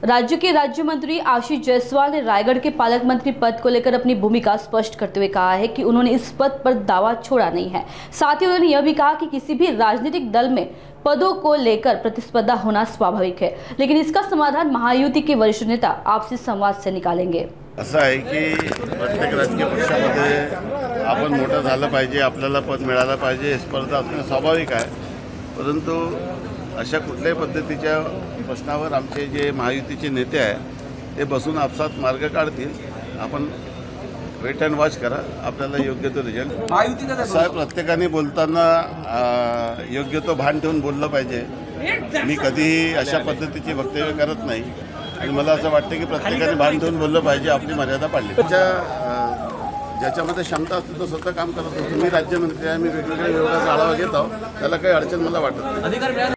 राज्य के राज्य मंत्री आशीष जायसवाल ने रायगढ़ के पालक मंत्री पद को लेकर अपनी भूमिका स्पष्ट करते हुए कहा है कि उन्होंने इस पद पर दावा छोड़ा नहीं है। साथ ही उन्होंने यह भी कहा कि किसी भी राजनीतिक दल में पदों को लेकर प्रतिस्पर्धा होना स्वाभाविक है, लेकिन इसका समाधान महायुति के वरिष्ठ नेता आपसी संवाद से निकालेंगे। असं आहे की प्रत्येक राजकीय पक्षामध्ये आपण मोठं झालं पाहिजे, आपल्याला पद मिळालं पाहिजे, स्पर्धा असणं स्वाभाविक आहे। परंतु अशा कुठल्याही पद्धतीच्या प्रश्नावर आमचे जे महायुतीचे नेते आहे ते बसून आपसात मार्ग काढतील। आपण वेट अँड वॉच करा, आपल्याला योग्य तो रिझल्ट असं आहे। प्रत्येकाने बोलताना योग्य तो भान ठेवून बोललं पाहिजे। मी कधीही अशा पद्धतीची वक्तव्य करत नाही आणि मला असं वाटतं की प्रत्येकाने भान ठेवून बोललं पाहिजे, आपली मर्यादा पाळली। ज्याच्यामध्ये क्षमता असते तो स्वतः काम करत असतो। मी राज्यमंत्री आहे, मी वेगवेगळ्या विभागाचा आढावा घेत आहोत, त्याला काही अडचण मला वाटत नाही।